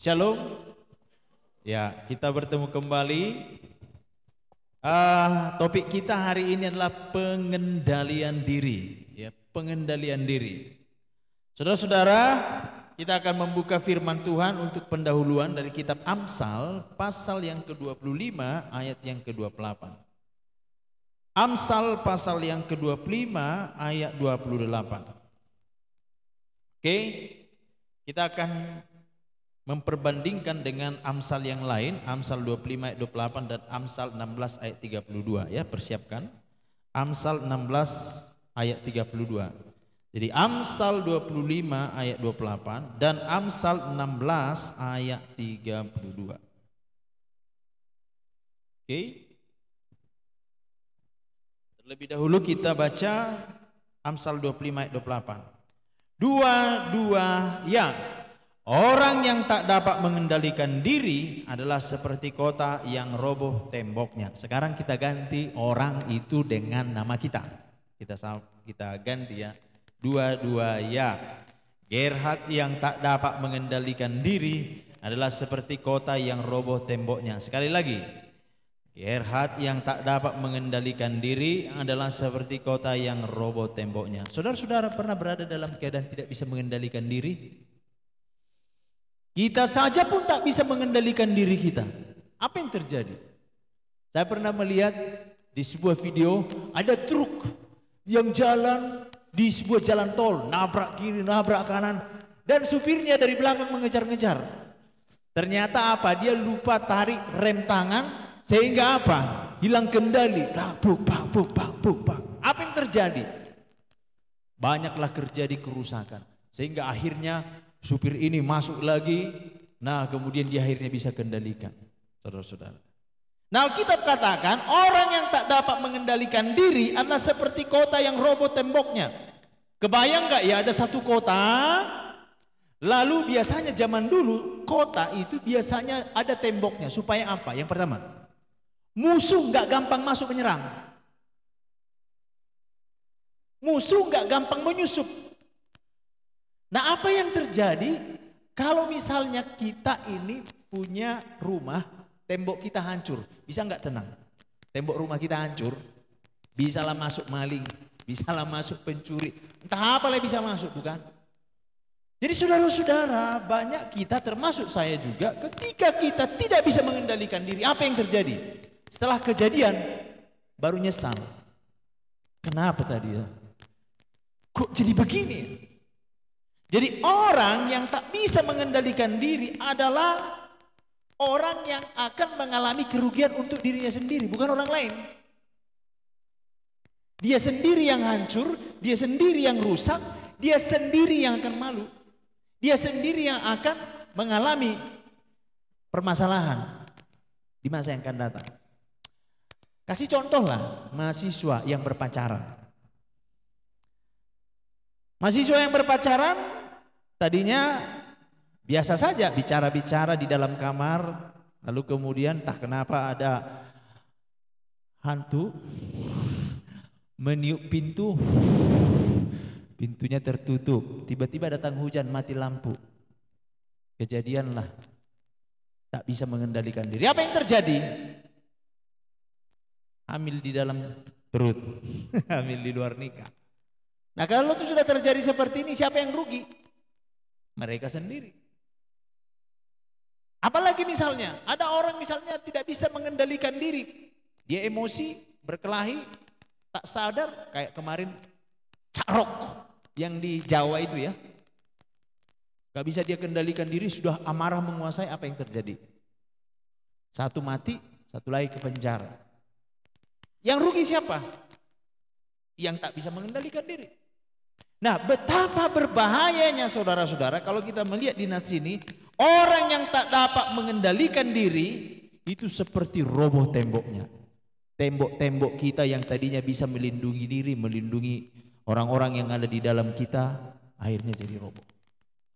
Shalom. Ya, kita bertemu kembali. Topik kita hari ini adalah pengendalian diri. Ya, pengendalian diri. Saudara-saudara, kita akan membuka firman Tuhan untuk pendahuluan dari kitab Amsal, pasal yang ke-25, ayat yang ke-28. Amsal pasal yang ke-25, ayat 28. Oke, kita akan memperbandingkan dengan Amsal yang lain, Amsal 25 ayat 28 dan Amsal 16 ayat 32 ya, persiapkan. Amsal 16 ayat 32. Jadi Amsal 25 ayat 28 dan Amsal 16 ayat 32. Oke. Terlebih dahulu kita baca Amsal 25 ayat 28. Dua ya. Orang yang tak dapat mengendalikan diri adalah seperti kota yang roboh temboknya. Sekarang kita ganti orang itu dengan nama kita. Kita ganti ya. Dua ya. Gerhard yang tak dapat mengendalikan diri adalah seperti kota yang roboh temboknya. Sekali lagi. Gerhard yang tak dapat mengendalikan diri adalah seperti kota yang roboh temboknya. Saudara-saudara pernah berada dalam keadaan tidak bisa mengendalikan diri? Kita saja pun tak bisa mengendalikan diri kita. Apa yang terjadi? Saya pernah melihat di sebuah video ada truk yang jalan di sebuah jalan tol, nabrak kiri, nabrak kanan, dan supirnya dari belakang mengejar-ngejar. Ternyata apa? Dia lupa tarik rem tangan sehingga apa? Hilang kendali. Apa yang terjadi? Banyaklah terjadi kerusakan sehingga akhirnya supir ini masuk lagi, nah kemudian dia akhirnya bisa kendalikan, saudara-saudara. Nah, Alkitab katakan orang yang tak dapat mengendalikan diri adalah seperti kota yang roboh temboknya. Kebayang nggak ya, ada satu kota, lalu biasanya zaman dulu kota itu biasanya ada temboknya supaya apa? Yang pertama, musuh nggak gampang masuk menyerang, musuh nggak gampang menyusup. Nah, apa yang terjadi kalau misalnya kita ini punya rumah, tembok kita hancur, bisa nggak tenang? Tembok rumah kita hancur, bisalah masuk maling, bisalah masuk pencuri, entah apa lagi bisa masuk, bukan? Jadi saudara-saudara, banyak kita termasuk saya juga, ketika kita tidak bisa mengendalikan diri, apa yang terjadi? Setelah kejadian, baru nyesal. Kenapa tadi ya? Kok jadi begini? Jadi orang yang tak bisa mengendalikan diri adalah orang yang akan mengalami kerugian untuk dirinya sendiri, bukan orang lain. Dia sendiri yang hancur, dia sendiri yang rusak, dia sendiri yang akan malu. Dia sendiri yang akan mengalami permasalahan di masa yang akan datang. Kasih contoh lah, mahasiswa yang berpacaran. Mahasiswa yang berpacaran tadinya biasa saja bicara-bicara di dalam kamar, lalu kemudian entah kenapa ada hantu meniup pintu, pintunya tertutup, tiba-tiba datang hujan, mati lampu. Kejadianlah tak bisa mengendalikan diri. Apa yang terjadi? Hamil di dalam perut, hamil di luar nikah. Nah, kalau itu sudah terjadi seperti ini, siapa yang rugi? Mereka sendiri. Apalagi misalnya ada orang misalnya tidak bisa mengendalikan diri, dia emosi, berkelahi, tak sadar, kayak kemarin Cak Rok yang di Jawa itu ya, gak bisa dia kendalikan diri, sudah amarah menguasai. Apa yang terjadi? Satu mati, satu lagi ke penjara. Yang rugi siapa? Yang tak bisa mengendalikan diri. Nah, betapa berbahayanya saudara-saudara kalau kita melihat di nats ini, orang yang tak dapat mengendalikan diri itu seperti roboh temboknya. Tembok-tembok kita yang tadinya bisa melindungi diri, melindungi orang-orang yang ada di dalam kita, akhirnya jadi roboh.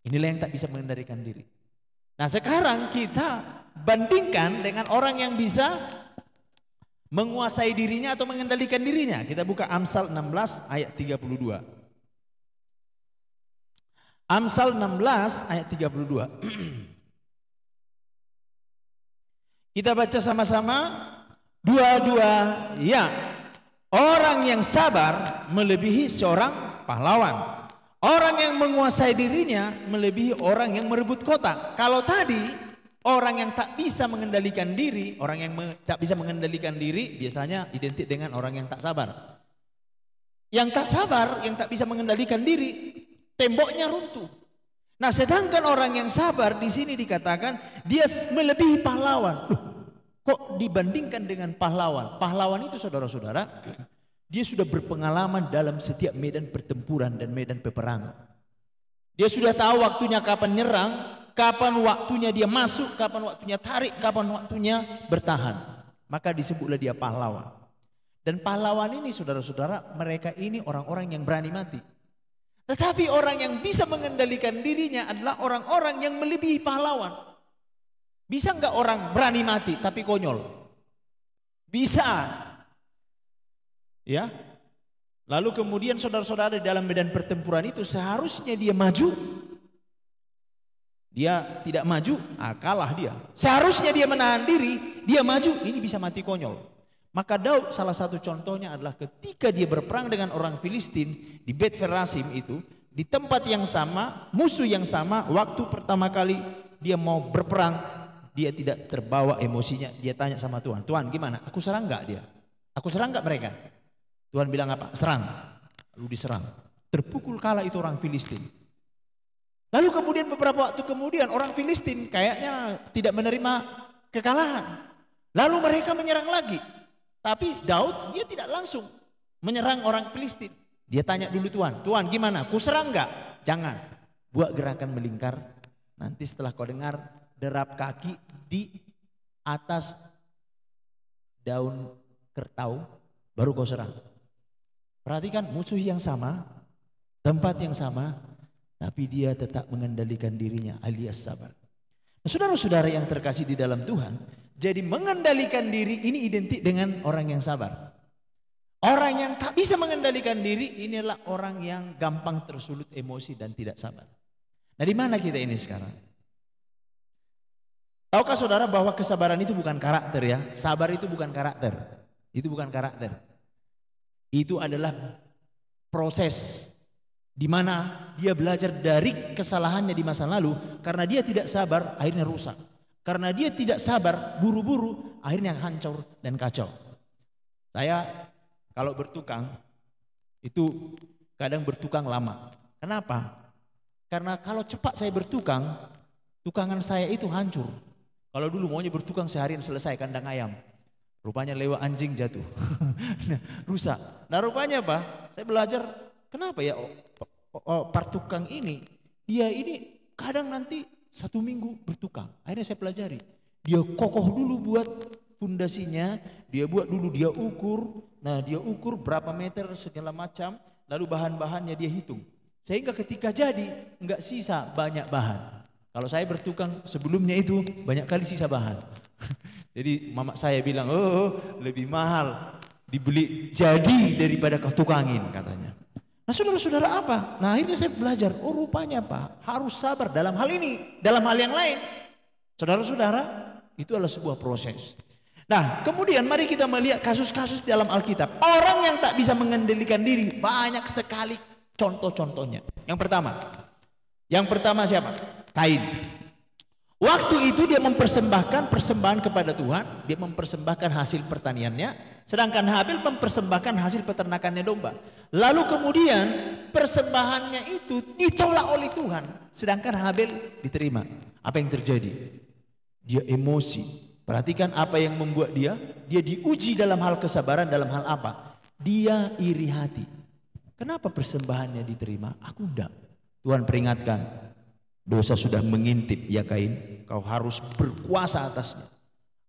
Inilah yang tak bisa mengendalikan diri. Nah, sekarang kita bandingkan dengan orang yang bisa menguasai dirinya atau mengendalikan dirinya. Kita buka Amsal 16 ayat 32. Amsal 16 ayat 32. Kita baca sama-sama. Dua-dua ya. Orang yang sabar melebihi seorang pahlawan. Orang yang menguasai dirinya melebihi orang yang merebut kota. Kalau tadi orang yang tak bisa mengendalikan diri, orang yang tak bisa mengendalikan diri biasanya identik dengan orang yang tak sabar. Yang tak sabar, yang tak bisa mengendalikan diri, temboknya runtuh. Nah, sedangkan orang yang sabar di sini dikatakan dia melebihi pahlawan. Loh, kok dibandingkan dengan pahlawan? Pahlawan itu saudara-saudara, dia sudah berpengalaman dalam setiap medan pertempuran dan medan peperangan. Dia sudah tahu waktunya kapan nyerang, kapan waktunya dia masuk, kapan waktunya tarik, kapan waktunya bertahan. Maka disebutlah dia pahlawan. Dan pahlawan ini saudara-saudara, mereka ini orang-orang yang berani mati. Tetapi orang yang bisa mengendalikan dirinya adalah orang-orang yang melebihi pahlawan. Bisa enggak orang berani mati tapi konyol? Bisa. Ya. Lalu kemudian saudara-saudara dalam medan pertempuran itu seharusnya dia maju. Dia tidak maju, kalah dia. Seharusnya dia menahan diri, dia maju, ini bisa mati konyol. Maka Daud salah satu contohnya adalah ketika dia berperang dengan orang Filistin di Bet Ferasim itu, di tempat yang sama, musuh yang sama, waktu pertama kali dia mau berperang, dia tidak terbawa emosinya. Dia tanya sama Tuhan, Tuhan gimana? Aku serang enggak dia? Aku serang enggak mereka? Tuhan bilang apa? Serang. Lalu diserang. Terpukul kalah itu orang Filistin. Lalu kemudian beberapa waktu kemudian orang Filistin kayaknya tidak menerima kekalahan. Lalu mereka menyerang lagi. Tapi Daud dia tidak langsung menyerang orang Filistin. Dia tanya dulu Tuhan, Tuhan gimana? Ku serang enggak? Jangan. Buat gerakan melingkar. Nanti setelah kau dengar derap kaki di atas daun kertau, baru kau serang. Perhatikan, musuh yang sama, tempat yang sama, tapi dia tetap mengendalikan dirinya alias sabar. Nah, saudara-saudara yang terkasih di dalam Tuhan, jadi mengendalikan diri ini identik dengan orang yang sabar. Orang yang tak bisa mengendalikan diri inilah orang yang gampang tersulut emosi dan tidak sabar. Nah, di mana kita ini sekarang? Tahukah saudara bahwa kesabaran itu bukan karakter ya? Sabar itu bukan karakter. Itu bukan karakter. Itu adalah proses di mana dia belajar dari kesalahannya di masa lalu. Karena dia tidak sabar, akhirnya rusak. Karena dia tidak sabar, buru-buru, akhirnya hancur dan kacau. Saya kalau bertukang, itu kadang bertukang lama. Kenapa? Karena kalau cepat saya bertukang, tukangan saya itu hancur. Kalau dulu maunya bertukang seharian selesai kandang ayam. Rupanya lewat anjing jatuh. Nah, rusak. Nah rupanya apa? Saya belajar kenapa ya partukang ini, dia ini kadang nanti 1 minggu bertukang. Akhirnya saya pelajari. Dia kokoh dulu buat pondasinya, dia buat dulu, dia ukur. Nah dia ukur berapa meter segala macam, lalu bahan-bahannya dia hitung. Sehingga ketika jadi enggak sisa banyak bahan. Kalau saya bertukang sebelumnya itu banyak kali sisa bahan. Jadi mama saya bilang, lebih mahal dibeli jadi daripada kau tukangin katanya. Nah saudara-saudara apa? Nah akhirnya saya belajar, rupanya apa? Harus sabar dalam hal ini, dalam hal yang lain. Saudara-saudara, itu adalah sebuah proses. Nah kemudian mari kita melihat kasus-kasus dalam Alkitab. Orang yang tak bisa mengendalikan diri, banyak sekali contoh-contohnya. Yang pertama siapa? Kain. Waktu itu dia mempersembahkan persembahan kepada Tuhan, dia mempersembahkan hasil pertaniannya, sedangkan Habil mempersembahkan hasil peternakannya domba. Lalu kemudian persembahannya itu ditolak oleh Tuhan, sedangkan Habil diterima. Apa yang terjadi? Dia emosi. Perhatikan apa yang membuat dia diuji dalam hal kesabaran, dalam hal apa? Dia iri hati. Kenapa persembahannya diterima? Aku enggak. Tuhan peringatkan, dosa sudah mengintip ya Kain, kau harus berkuasa atasnya.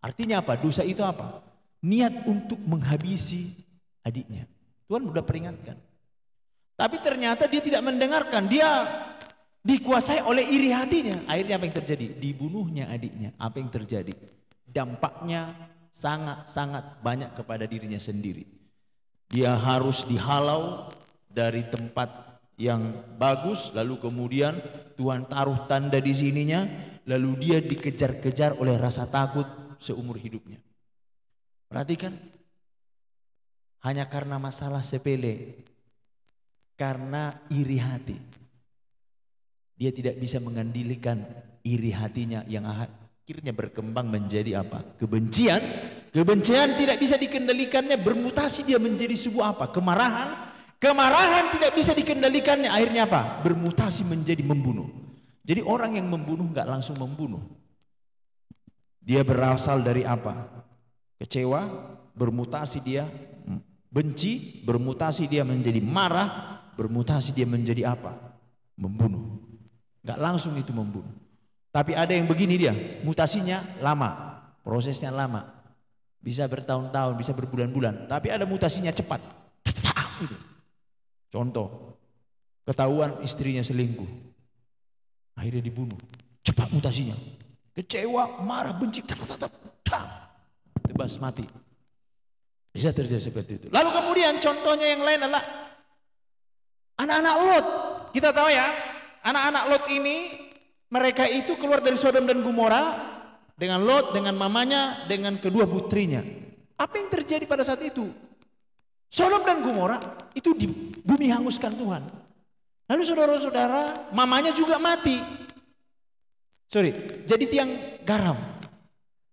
Artinya apa? Dosa itu apa? Niat untuk menghabisi adiknya. Tuhan sudah peringatkan. Tapi ternyata dia tidak mendengarkan. Dia dikuasai oleh iri hatinya. Akhirnya apa yang terjadi? Dibunuhnya adiknya. Apa yang terjadi? Dampaknya sangat-sangat banyak kepada dirinya sendiri. Dia harus dihalau dari tempat yang bagus, lalu kemudian Tuhan taruh tanda di sininya, lalu dia dikejar-kejar oleh rasa takut, seumur hidupnya. Perhatikan, hanya karena masalah sepele, karena iri hati. Dia tidak bisa mengendalikan iri hatinya yang akhirnya berkembang menjadi apa? Kebencian. Kebencian tidak bisa dikendalikannya, bermutasi dia menjadi sebuah apa? Kemarahan. Kemarahan tidak bisa dikendalikannya, akhirnya apa? Bermutasi menjadi membunuh. Jadi orang yang membunuh nggak langsung membunuh. Dia berasal dari apa? Kecewa, bermutasi dia benci, bermutasi dia menjadi marah, bermutasi dia menjadi apa? Membunuh. Nggak langsung itu membunuh. Tapi ada yang begini dia, mutasinya lama, prosesnya lama. Bisa bertahun-tahun, bisa berbulan-bulan. Tapi ada mutasinya cepat. Contoh, ketahuan istrinya selingkuh. Akhirnya dibunuh. Cepat mutasinya. Kecewa, marah, benci. Tebas mati. Bisa terjadi seperti itu. Lalu kemudian contohnya yang lain adalah anak-anak Lot. Kita tahu ya, anak-anak Lot ini, mereka itu keluar dari Sodom dan Gomora dengan Lot, dengan mamanya, dengan kedua putrinya. Apa yang terjadi pada saat itu? Sodom dan Gomora itu di bumi hanguskan Tuhan. Lalu saudara-saudara, mamanya juga mati. Jadi tiang garam.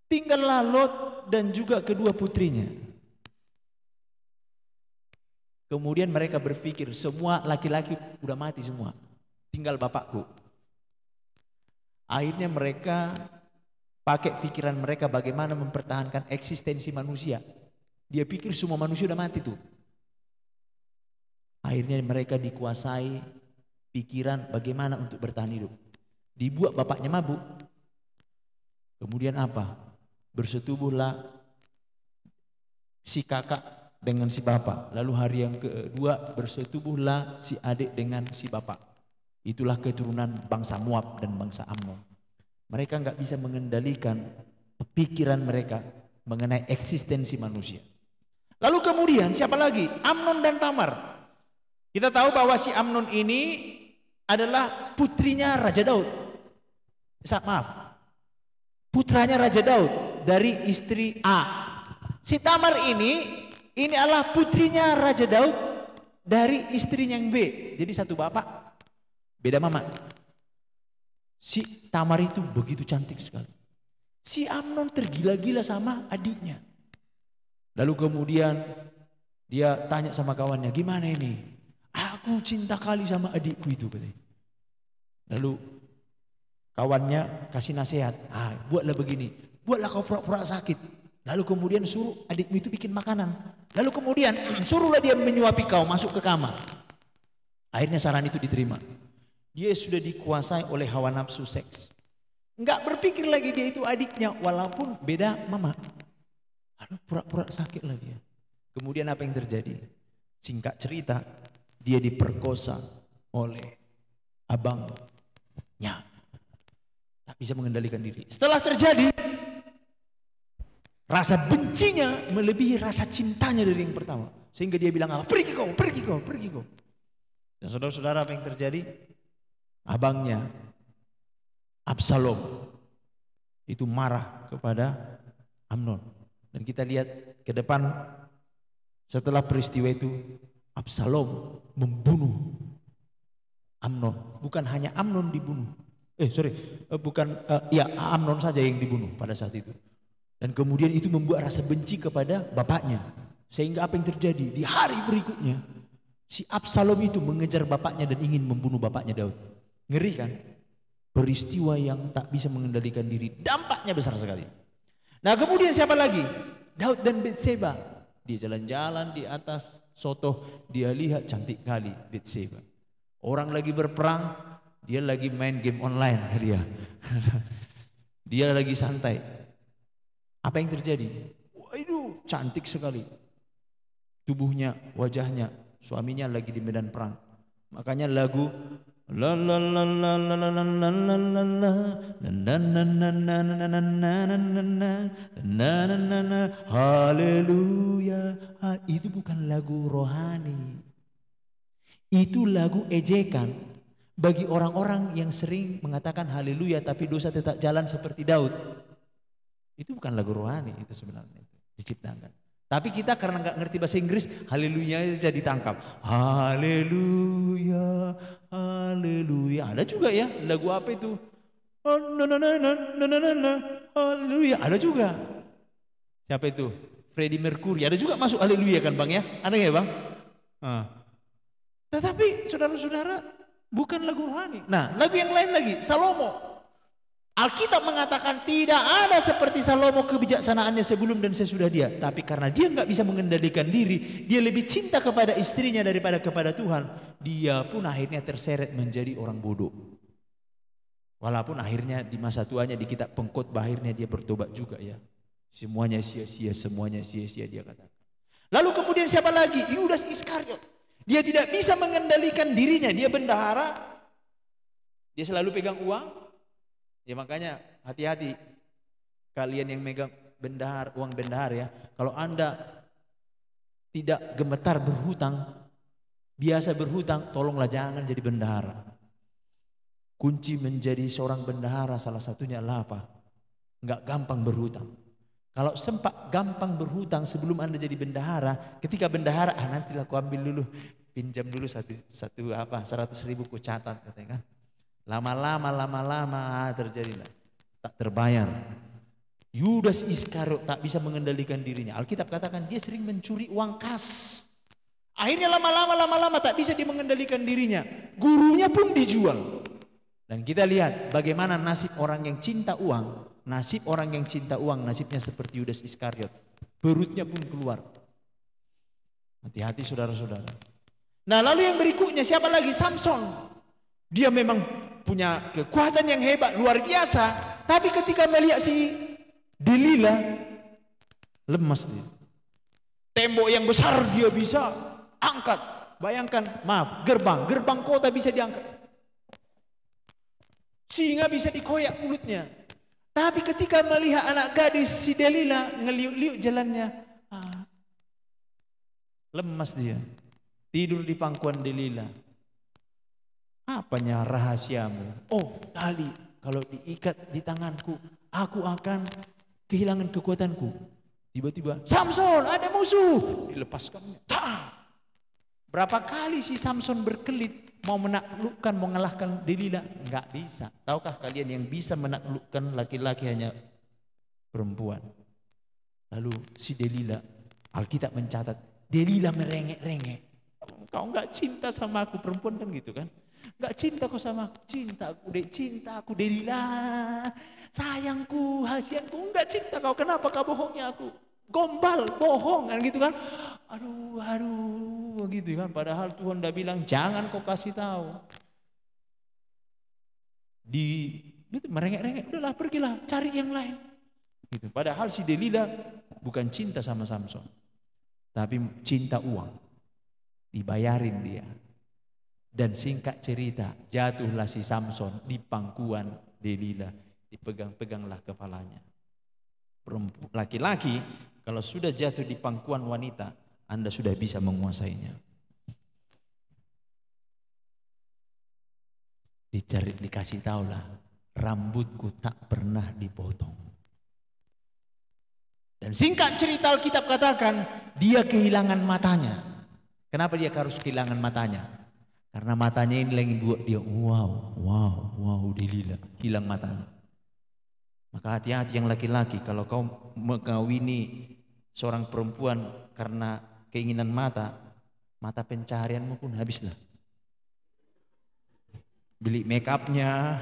Tinggallah Lot dan juga kedua putrinya. Kemudian mereka berpikir, semua laki-laki udah mati semua, tinggal bapakku. Akhirnya mereka pakai pikiran mereka bagaimana mempertahankan eksistensi manusia. Dia pikir semua manusia udah mati tuh. Akhirnya mereka dikuasai pikiran bagaimana untuk bertahan hidup. Dibuat bapaknya mabuk. Kemudian apa? Bersetubuhlah si kakak dengan si bapak. Lalu hari yang kedua bersetubuhlah si adik dengan si bapak. Itulah keturunan bangsa Moab dan bangsa Amnon. Mereka nggak bisa mengendalikan pikiran mereka mengenai eksistensi manusia. Lalu kemudian siapa lagi? Amnon dan Tamar. Kita tahu bahwa si Amnon ini adalah putrinya Raja Daud. Maaf, putranya Raja Daud dari istri A. Si Tamar ini adalah putrinya Raja Daud dari istrinya yang B. Jadi satu bapak, beda mama. Si Tamar itu begitu cantik sekali. Si Amnon tergila-gila sama adiknya. Lalu kemudian dia tanya sama kawannya, gimana ini? Aku cinta kali sama adikku itu. Lalu kawannya kasih nasihat, buatlah begini, buatlah kau pura-pura sakit. Lalu kemudian suruh adikmu itu bikin makanan. Lalu kemudian suruhlah dia menyuapi kau masuk ke kamar. Akhirnya saran itu diterima. Dia sudah dikuasai oleh hawa nafsu seks. Enggak berpikir lagi dia itu adiknya walaupun beda mama. Lalu pura-pura sakit lagi ya. Kemudian apa yang terjadi? Singkat cerita, dia diperkosa oleh abangnya. Tak bisa mengendalikan diri. Setelah terjadi, rasa bencinya melebihi rasa cintanya dari yang pertama. Sehingga dia bilang apa? Pergi kau, pergi kau, pergi kau. Dan saudara-saudara apa yang terjadi? Abangnya Absalom itu marah kepada Amnon. Dan kita lihat ke depan setelah peristiwa itu Absalom membunuh Amnon. Bukan hanya Amnon dibunuh. Amnon saja yang dibunuh pada saat itu. Dan kemudian itu membuat rasa benci kepada bapaknya. Sehingga apa yang terjadi? Di hari berikutnya si Absalom itu mengejar bapaknya dan ingin membunuh bapaknya Daud. Ngeri kan? Peristiwa yang tak bisa mengendalikan diri. Dampaknya besar sekali. Nah kemudian siapa lagi? Daud dan Batseba. Dia jalan-jalan di atas sotoh. Dia lihat cantik kali Batseba. Orang lagi berperang. Dia lagi main game online. Dia lagi santai. Apa yang terjadi? Waduh, cantik sekali. Tubuhnya, wajahnya. Suaminya lagi di medan perang. Makanya lagu la la la la la la la la la la la la haleluya. Itu bukan lagu rohani. Itu lagu ejekan bagi orang-orang yang sering mengatakan haleluya tapi dosa tetap jalan seperti Daud. Itu bukan lagu rohani itu sebenarnya, itu diciptakan. Tapi kita karena nggak ngerti bahasa Inggris, haleluya jadi tangkap. Haleluya, haleluya. Ada juga ya lagu apa itu? Oh, no, no, no, no, no, no, no, no. Haleluya. Ada juga. Siapa itu? Freddie Mercury. Ada juga masuk haleluya kan Bang ya? Ada ya Bang? Ah. Tetapi saudara-saudara bukan lagu rohani. Nah lagu yang lain lagi, Salomo. Alkitab mengatakan tidak ada seperti Salomo kebijaksanaannya sebelum dan sesudah dia. Tapi karena dia nggak bisa mengendalikan diri, dia lebih cinta kepada istrinya daripada kepada Tuhan. Dia pun akhirnya terseret menjadi orang bodoh. Walaupun akhirnya di masa tuanya di kitab pengkhotbah akhirnya dia bertobat juga ya. Semuanya sia-sia, semuanya sia-sia dia katakan. Lalu kemudian siapa lagi? Yudas Iskariot. Dia tidak bisa mengendalikan dirinya. Dia bendahara. Dia selalu pegang uang. Ya makanya hati-hati kalian yang megang bendahar, uang bendahar ya. Kalau Anda tidak gemetar berhutang, biasa berhutang, tolonglah jangan jadi bendahara. Kunci menjadi seorang bendahara salah satunya adalah apa? Enggak gampang berhutang. Kalau sempat gampang berhutang sebelum Anda jadi bendahara, ketika bendahara, nantilah aku ambil dulu, pinjam dulu 100.000 ku catat katanya kan. Lama-lama terjadilah tak terbayar. Yudas Iskariot tak bisa mengendalikan dirinya. Alkitab katakan dia sering mencuri uang kas. Akhirnya lama-lama tak bisa dia mengendalikan dirinya. Gurunya pun dijual. Dan kita lihat bagaimana nasib orang yang cinta uang. Nasib orang yang cinta uang nasibnya seperti Yudas Iskariot. Perutnya pun keluar. Hati-hati saudara-saudara. Nah lalu yang berikutnya siapa lagi? Samson. Dia memang punya kekuatan yang hebat, luar biasa. Tapi ketika melihat si Delila, lemas dia. Tembok yang besar dia bisa angkat. Bayangkan, gerbang kota bisa diangkat. Singa bisa dikoyak mulutnya. Tapi ketika melihat anak gadis si Delila, ngeliuk-liuk jalannya. Lemas dia. Tidur di pangkuan Delila. Apanya rahasiamu? Oh, tali kalau diikat di tanganku, aku akan kehilangan kekuatanku. Tiba-tiba, Samson ada musuh. Dilepaskannya. Berapa kali si Samson berkelit mau menaklukkan, mau mengalahkan Delila? Enggak bisa. Tahukah kalian yang bisa menaklukkan laki-laki hanya perempuan? Lalu si Delila, Alkitab mencatat, Delila merengek-rengek. Kau enggak cinta sama aku, perempuan kan gitu kan? Enggak cinta kau sama aku, cinta aku Delila, sayangku, hasianku, enggak cinta kau, kenapa kau bohongnya aku? Gombal, bohong kan gitu kan? Aduh, gitu kan? Padahal Tuhan udah bilang jangan kau kasih tahu. Gitu, merengek-rengek, udahlah pergilah, cari yang lain. Gitu. Padahal si Delila bukan cinta sama Samson, tapi cinta uang, dibayarin dia. Dan singkat cerita, jatuhlah si Samson di pangkuan Delila, dipegang-peganglah kepalanya. Laki-laki kalau sudah jatuh di pangkuan wanita, Anda sudah bisa menguasainya. Dikasih tahulah, rambutku tak pernah dipotong. Dan singkat cerita Alkitab katakan, dia kehilangan matanya. Kenapa dia harus kehilangan matanya? Karena matanya ini lagi buat dia wow Delila, hilang matanya. Maka hati-hati yang laki-laki, kalau kau mengawini seorang perempuan karena keinginan mata pencaharianmu pun habislah. Beli make upnya,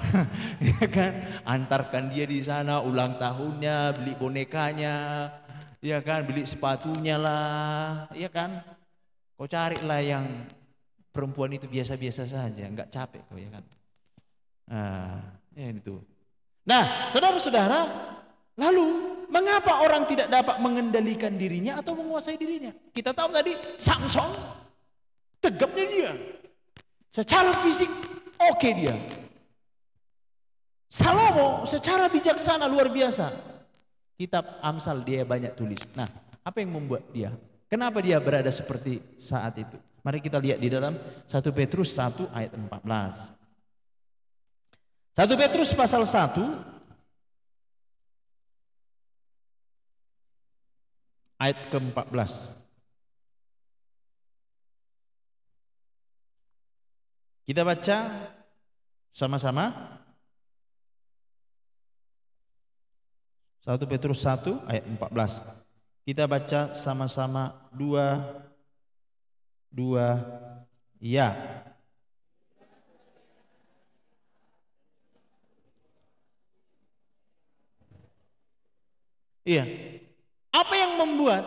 ya kan? Antarkan dia di sana, ulang tahunnya, beli bonekanya, ya kan? Beli sepatunya lah, ya kan? Kau carilah yang perempuan itu biasa-biasa saja, enggak capek kau, ya kan? Ya itu. Nah, saudara-saudara, lalu mengapa orang tidak dapat mengendalikan dirinya atau menguasai dirinya? Kita tahu tadi Samson tegapnya dia, secara fisik oke dia. Salomo secara bijaksana luar biasa. Kitab Amsal dia banyak tulis. Nah, apa yang membuat dia? Kenapa dia berada seperti saat itu? Mari kita lihat di dalam 1 Petrus 1 ayat 14. 1 Petrus pasal 1 ayat ke-14. Kita baca sama-sama. 1 Petrus 1 ayat 14. Kita baca sama-sama, 2 ya. Iya. Apa yang membuat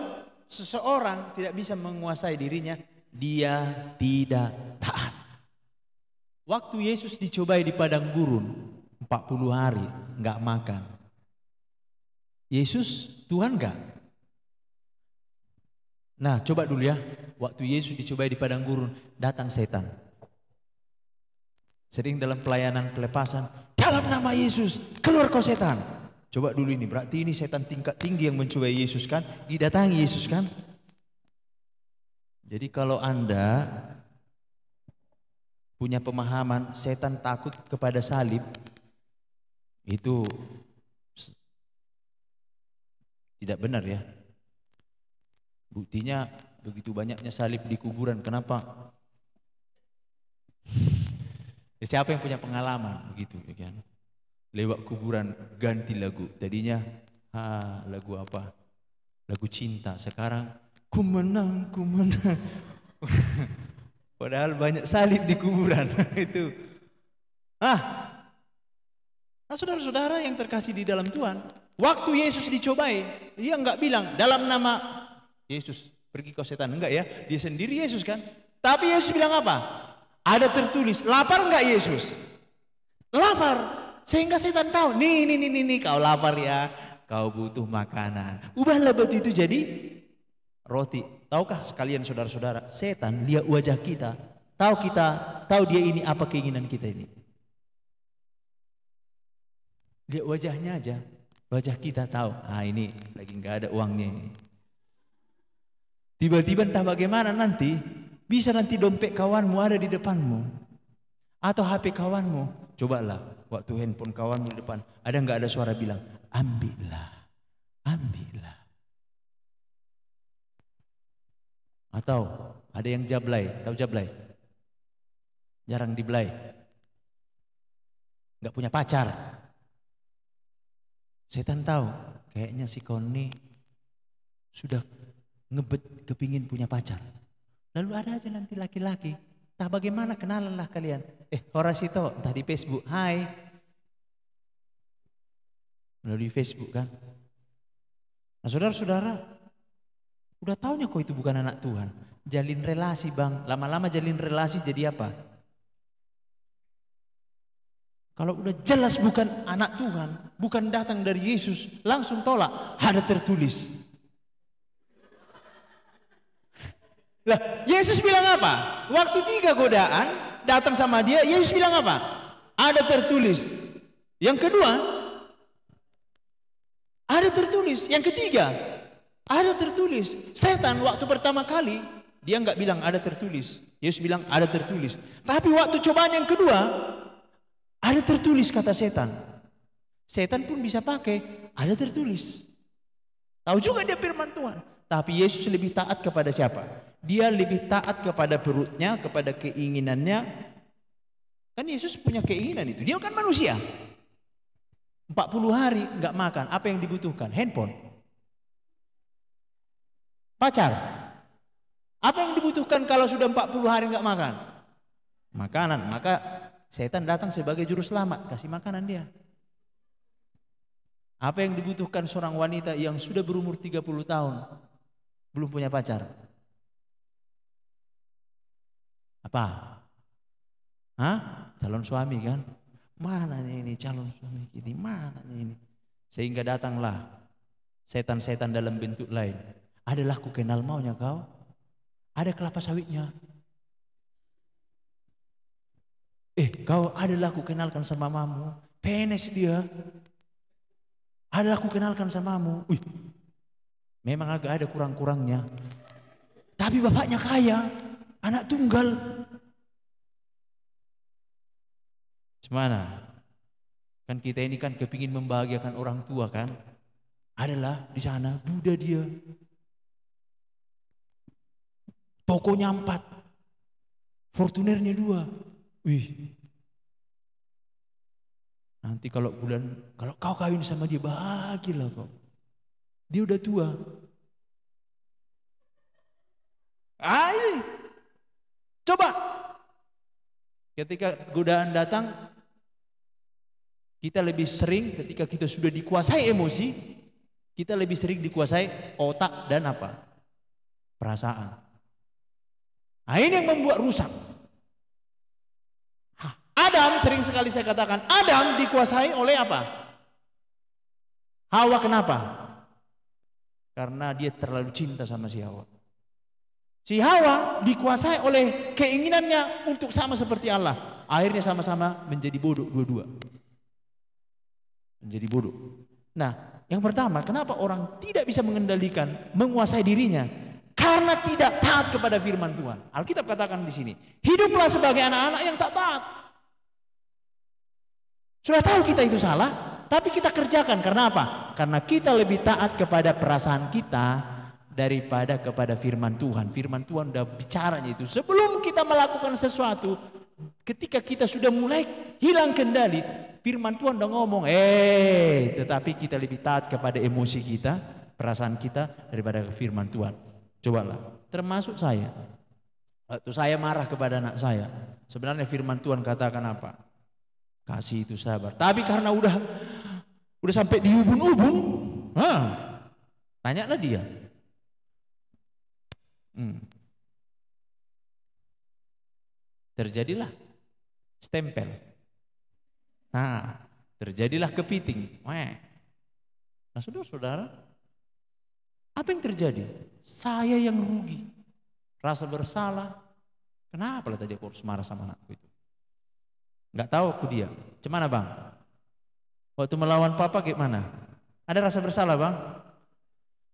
seseorang tidak bisa menguasai dirinya? Dia tidak taat. Waktu Yesus dicobai di padang gurun 40 hari nggak makan. Yesus Tuhan nggak? Nah, coba dulu ya. Waktu Yesus dicobai di padang gurun, datang setan. Sering dalam pelayanan pelepasan, dalam nama Yesus, keluar kau setan. Coba dulu ini, berarti ini setan tingkat tinggi yang mencobai Yesus kan? Didatangi Yesus kan? Jadi kalau Anda punya pemahaman setan takut kepada salib, itu tidak benar ya. Buktinya begitu banyaknya salib di kuburan. Kenapa? Siapa yang punya pengalaman begitu kan? Lewat kuburan ganti lagu. Tadinya lagu apa? Lagu cinta. Sekarang ku menang, ku menang. Padahal banyak salib di kuburan itu. Nah, saudara-saudara yang terkasih di dalam Tuhan, waktu Yesus dicobai, dia enggak bilang dalam nama Yesus pergi kau setan, enggak ya? Dia sendiri Yesus kan? Tapi Yesus bilang apa? Ada tertulis, lapar enggak Yesus? Lapar. Sehingga setan tahu, nih kau lapar ya, kau butuh makanan. Ubahlah batu itu jadi roti. Tahukah sekalian saudara-saudara, setan lihat wajah kita, tahu dia ini apa keinginan kita ini. Lihat wajahnya aja, wajah kita tahu, ini lagi nggak ada uangnya ini. Tiba-tiba entah bagaimana nanti, bisa nanti dompet kawanmu ada di depanmu, atau HP kawanmu. Cobalah, waktu handphone kawanmu di depan, ada nggak ada suara bilang, ambillah, ambillah. Atau ada yang jablay, tahu jablay? Jarang dibelai, nggak punya pacar. Setan tahu, kayaknya si Koni sudah ngebet kepingin punya pacar. Lalu ada aja nanti laki-laki, entah bagaimana kenalanlah kalian. Horasito, entah di Facebook, hai. Melalui Facebook kan. Nah saudara-saudara, udah taunya kau itu bukan anak Tuhan. Jalin relasi bang, lama-lama jalin relasi jadi apa? Kalau udah jelas bukan anak Tuhan, bukan datang dari Yesus, langsung tolak. Ada tertulis. Lah, Yesus bilang apa? Waktu 3 godaan datang sama dia, Yesus bilang apa? Ada tertulis. Yang kedua, ada tertulis. Yang ketiga, ada tertulis. Setan waktu pertama kali dia nggak bilang ada tertulis. Yesus bilang ada tertulis. Tapi waktu cobaan yang kedua, ada tertulis kata setan. Setan pun bisa pakai ada tertulis. Tahu juga dia firman Tuhan. Tapi Yesus lebih taat kepada siapa? Dia lebih taat kepada perutnya, kepada keinginannya. Kan Yesus punya keinginan itu. Dia kan manusia. 40 hari nggak makan. Apa yang dibutuhkan? Handphone. Pacar. Apa yang dibutuhkan kalau sudah 40 hari nggak makan? Makanan. Maka setan datang sebagai juru selamat. Kasih makanan dia. Apa yang dibutuhkan seorang wanita yang sudah berumur 30 tahun? Belum punya pacar. Apa? Calon suami kan? Mana ini calon suami ini? Mana ini? Sehingga datanglah setan-setan dalam bentuk lain. Adalah ku kenal maunya kau. Ada kelapa sawitnya. Kau adalah ku kenalkan sama mamamu. Penes dia. Adalah ku kenalkan samamu. Memang agak ada kurang-kurangnya. Tapi bapaknya kaya, anak tunggal. Gimana? Kan kita ini kan kepingin membahagiakan orang tua kan? Adalah di sana Buddha dia. tokonya 4, Fortunernya 2. Wih, nanti kalau kau kawin sama dia bahagialah kau. Dia udah tua. Ini. Coba. Ketika godaan datang, kita lebih sering ketika kita sudah dikuasai emosi, kita lebih sering dikuasai otak dan apa? Perasaan. Nah, ini yang membuat rusak. Adam, sering sekali saya katakan, Adam dikuasai oleh apa? Hawa. Kenapa? Karena dia terlalu cinta sama si Hawa. Si Hawa dikuasai oleh keinginannya untuk sama seperti Allah. Akhirnya sama-sama menjadi bodoh dua-dua. Menjadi bodoh. Nah, yang pertama, kenapa orang tidak bisa menguasai dirinya? Karena tidak taat kepada firman Tuhan. Alkitab katakan di sini, hiduplah sebagai anak-anak yang tak taat. Sudah tahu kita itu salah, tapi kita kerjakan. Karena apa? Karena kita lebih taat kepada perasaan kita daripada kepada firman Tuhan. Firman Tuhan udah bicaranya itu. Sebelum kita melakukan sesuatu, ketika kita sudah mulai hilang kendali, firman Tuhan udah ngomong, tetapi kita lebih taat kepada emosi kita, perasaan kita daripada firman Tuhan. Cobalah, termasuk saya. Waktu saya marah kepada anak saya, sebenarnya firman Tuhan katakan apa? Kasih itu sabar. Tapi karena udah sampai di ubun-ubun, tanyalah dia. Terjadilah stempel. Nah, terjadilah kepiting. Nah, saudara-saudara, apa yang terjadi? Saya yang rugi. Rasa bersalah. Kenapa lah tadi aku harus marah sama anakku itu? Nggak tahu aku dia. Cemana bang? Waktu melawan papa gimana? Ada rasa bersalah bang?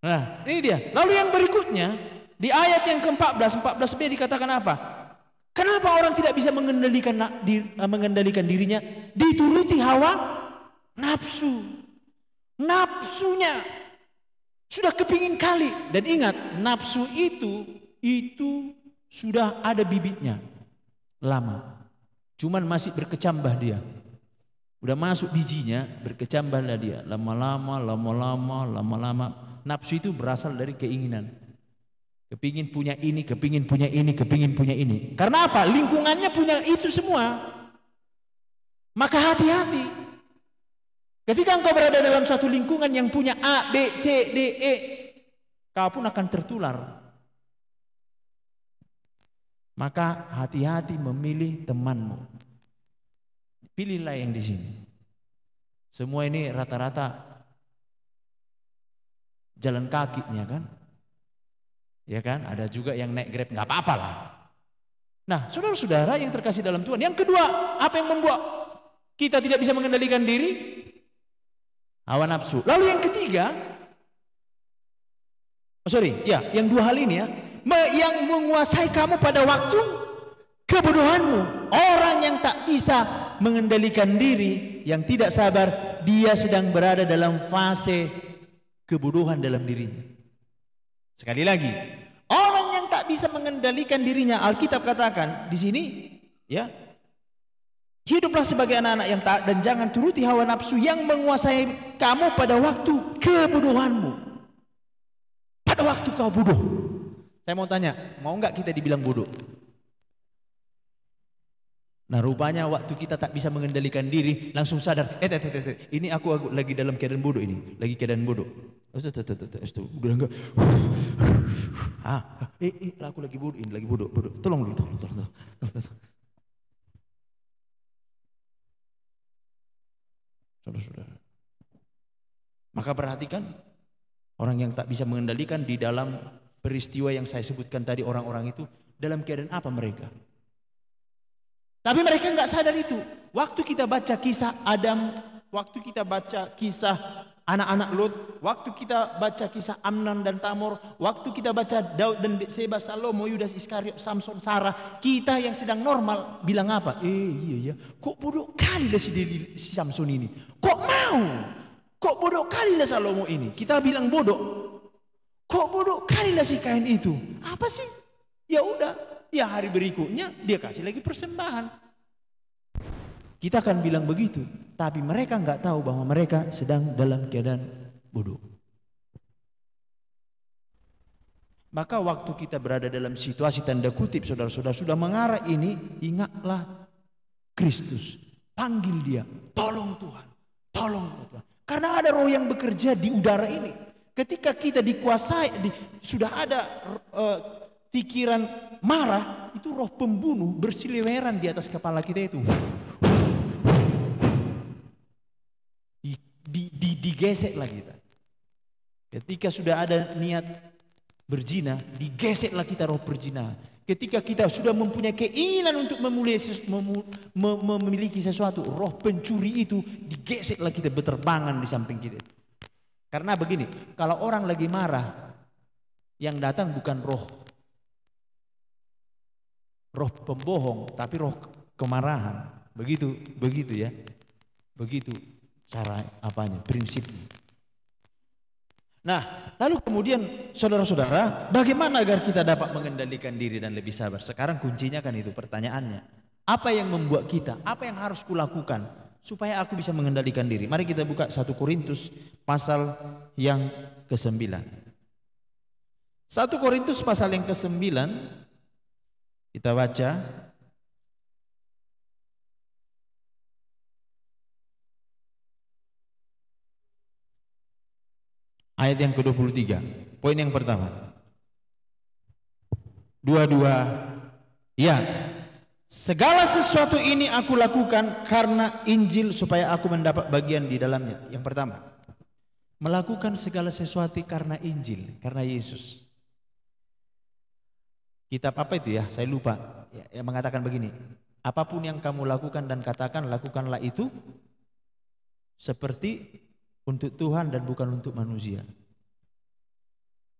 Nah, ini dia. Lalu yang berikutnya, di ayat yang ke-14, 14b dikatakan apa? Kenapa orang tidak bisa mengendalikan dirinya? Dituruti hawa nafsu. Nafsunya sudah kepingin kali. Dan ingat, nafsu itu sudah ada bibitnya lama. Cuman masih berkecambah dia. Udah masuk bijinya, berkecambahlah dia. Lama-lama. Nafsu itu berasal dari keinginan. Kepingin punya ini, kepingin punya ini, kepingin punya ini. Karena apa? Lingkungannya punya itu semua. Maka hati-hati. Ketika engkau berada dalam suatu lingkungan yang punya A, B, C, D, E, kau pun akan tertular. Maka hati-hati memilih temanmu. Pilihlah yang di sini. Semua ini rata-rata jalan kakinya kan? Ya kan? Ada juga yang naik Grab, nggak apa-apa lah. Nah, saudara-saudara yang terkasih dalam Tuhan. Yang kedua, apa yang membuat kita tidak bisa mengendalikan diri? Hawa nafsu. Lalu yang ketiga, yang dua hal ini ya, yang menguasai kamu pada waktu kebodohanmu. Orang yang tak bisa mengendalikan diri, yang tidak sabar, dia sedang berada dalam fase kebodohan dalam dirinya. Sekali lagi, orang yang tak bisa mengendalikan dirinya, Alkitab katakan di sini, ya, hiduplah sebagai anak-anak yang taat dan jangan turuti hawa nafsu yang menguasai kamu pada waktu kebodohanmu. Pada waktu kau bodoh. Saya mau tanya, mau nggak kita dibilang bodoh? Nah, rupanya waktu kita tak bisa mengendalikan diri, langsung sadar, ini aku lagi dalam keadaan bodoh ini, lagi keadaan bodoh. Udah enggak. Aku lagi bodoh, ini lagi bodoh. Tolong dulu, tolong. Saudara-saudara. Maka perhatikan, orang yang tak bisa mengendalikan di dalam peristiwa yang saya sebutkan tadi, orang-orang itu dalam keadaan apa mereka? Tapi mereka nggak sadar itu. Waktu kita baca kisah Adam, waktu kita baca kisah anak-anak Lot, waktu kita baca kisah Amnon dan Tamor, waktu kita baca Daud dan Betseba, Salomo, Yudas Iskariot, Samson, Sarah, kita yang sedang normal bilang apa? Iya, kok bodoh kali lah si Samson ini. Kok mau? Kok bodoh kali lah Salomo ini. Kita bilang bodoh. Kok bodoh kali lah si Kain itu. Apa sih Ya udah, ya hari berikutnya dia kasih lagi persembahan. Kita akan bilang begitu, tapi mereka nggak tahu bahwa mereka sedang dalam keadaan bodoh. Maka waktu kita berada dalam situasi tanda kutip saudara-saudara sudah mengarah ini, ingatlah Kristus. Panggil dia, tolong Tuhan, tolong Tuhan. Karena ada roh yang bekerja di udara ini. Ketika kita dikuasai, sudah ada pikiran marah, itu roh pembunuh bersiliweran di atas kepala kita itu. Digeseklah kita. Ketika sudah ada niat berzina, digeseklah kita roh berzina. Ketika kita sudah mempunyai keinginan untuk memiliki sesuatu, roh pencuri itu digeseklah kita berterbangan di samping kita. Karena begini, kalau orang lagi marah, yang datang bukan roh pembohong, tapi roh kemarahan. Begitu ya. Begitu cara apanya, prinsipnya. Nah, lalu kemudian saudara-saudara, bagaimana agar kita dapat mengendalikan diri dan lebih sabar? Sekarang kuncinya kan itu pertanyaannya. Apa yang membuat kita, apa yang harus kulakukan supaya aku bisa mengendalikan diri? Mari kita buka 1 Korintus pasal yang ke-9. 1 Korintus pasal yang ke-9, kita baca. Ayat yang ke-23, poin yang pertama. 22, ya, segala sesuatu ini aku lakukan karena Injil supaya aku mendapat bagian di dalamnya. Yang pertama, melakukan segala sesuatu karena Injil, karena Yesus. Kitab apa itu ya? Saya lupa. Yang mengatakan begini, apapun yang kamu lakukan dan katakan, lakukanlah itu seperti untuk Tuhan dan bukan untuk manusia.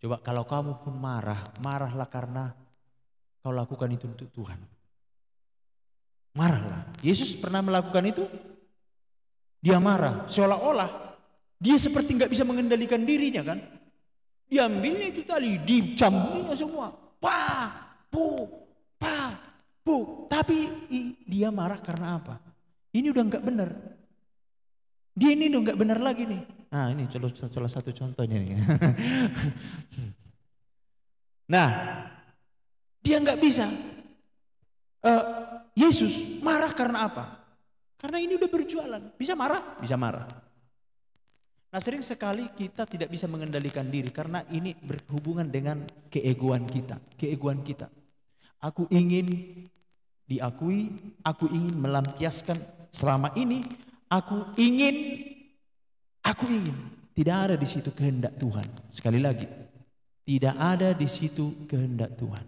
Coba kalau kamu pun marahlah karena kau lakukan itu untuk Tuhan. Marahlah. Yesus pernah melakukan itu? Dia marah, seolah-olah dia seperti nggak bisa mengendalikan dirinya kan? Diambilnya itu tali, dicambungnya semua. Tapi dia marah karena apa? Ini udah nggak benar. Dia ini udah nggak benar lagi nih. Nah ini salah satu contohnya nih. Nah, dia nggak bisa. Yesus marah karena apa? Karena ini udah berjualan. Bisa marah? Bisa marah. Nah sering sekali kita tidak bisa mengendalikan diri karena ini berhubungan dengan keegoan kita. Keegoan kita. Aku ingin diakui, aku ingin melampiaskan selama ini. Aku ingin, tidak ada di situ kehendak Tuhan. Sekali lagi, tidak ada di situ kehendak Tuhan.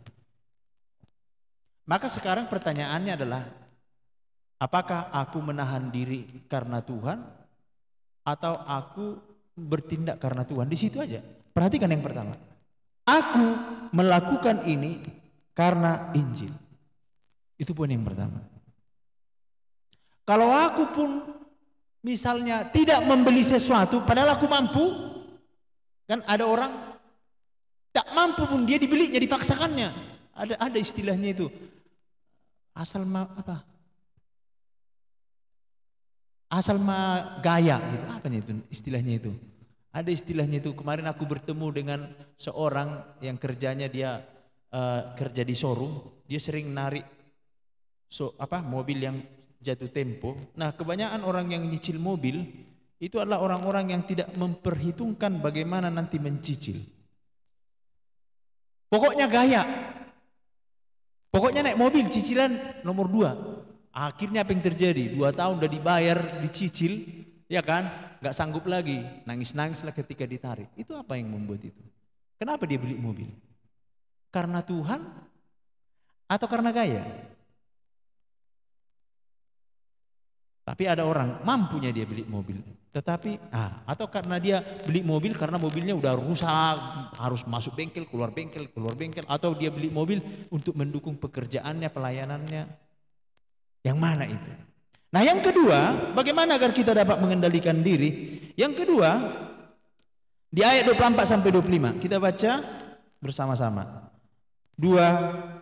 Maka sekarang pertanyaannya adalah, apakah aku menahan diri karena Tuhan atau aku bertindak karena Tuhan? Di situ aja. Perhatikan yang pertama. Aku melakukan ini karena Injil. Itu poin yang pertama. Kalau aku pun misalnya tidak membeli sesuatu padahal aku mampu, kan ada orang tak mampu pun dia dibelinya, dipaksakannya. Ada istilahnya itu, asal gaya gitu, apanya itu istilahnya itu. Ada istilahnya itu. Kemarin aku bertemu dengan seorang yang kerjanya dia kerja di showroom, dia sering narik mobil yang jatuh tempo. Nah kebanyakan orang yang nyicil mobil itu adalah orang-orang yang tidak memperhitungkan bagaimana nanti mencicil. Pokoknya gaya, pokoknya naik mobil cicilan nomor 2. Akhirnya apa yang terjadi? 2 tahun udah dibayar, dicicil, ya kan? Gak sanggup lagi, nangis-nangislah ketika ditarik. Itu apa yang membuat itu? Kenapa dia beli mobil? Karena Tuhan atau karena gaya? Tapi ada orang mampunya dia beli mobil, tetapi atau karena dia beli mobil karena mobilnya udah rusak, harus masuk bengkel, keluar bengkel, atau dia beli mobil untuk mendukung pekerjaannya, pelayanannya. Yang mana itu? Nah yang kedua, bagaimana agar kita dapat mengendalikan diri? Yang kedua, di ayat 24 sampai 25 kita baca bersama-sama. 2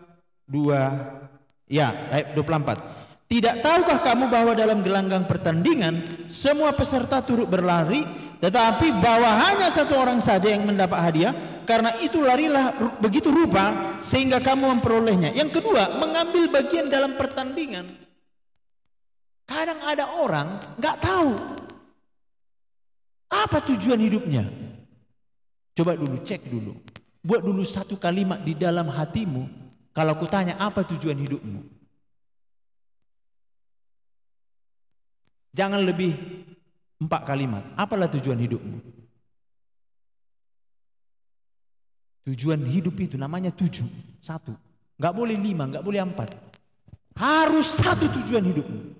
ayat 24. Tidak tahukah kamu bahwa dalam gelanggang pertandingan semua peserta turut berlari, tetapi bahwa hanya satu orang saja yang mendapat hadiah? Karena itu larilah begitu rupa sehingga kamu memperolehnya. Yang kedua, mengambil bagian dalam pertandingan. Kadang ada orang nggak tahu apa tujuan hidupnya. Coba dulu cek dulu, buat dulu satu kalimat di dalam hatimu. Kalau kutanya apa tujuan hidupmu, jangan lebih 4 kalimat. Apalah tujuan hidupmu? Tujuan hidup itu namanya 7. 1. Nggak boleh 5, nggak boleh 4. Harus 1 tujuan hidupmu.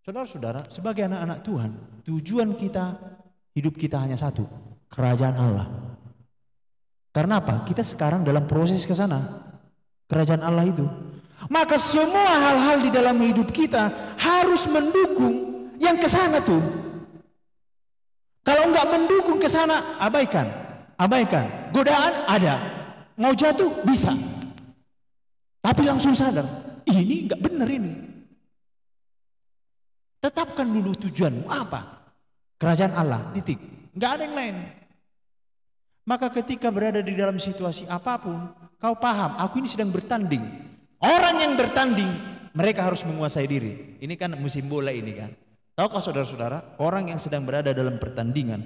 Saudara-saudara, sebagai anak-anak Tuhan, tujuan kita, hidup kita hanya 1, kerajaan Allah. Karena apa? Kita sekarang dalam proses ke sana, kerajaan Allah itu. Maka semua hal-hal di dalam hidup kita harus mendukung yang ke sana tuh. Kalau enggak mendukung ke sana, abaikan. Godaan ada, mau jatuh bisa. Tapi langsung sadar, ini enggak benar ini. Tetapkan dulu tujuanmu apa? Kerajaan Allah, titik. Enggak ada yang lain. Maka ketika berada di dalam situasi apapun, kau paham, aku ini sedang bertanding. Orang yang bertanding, mereka harus menguasai diri. Ini kan musim bola ini kan. Tahukah saudara-saudara, orang yang sedang berada dalam pertandingan,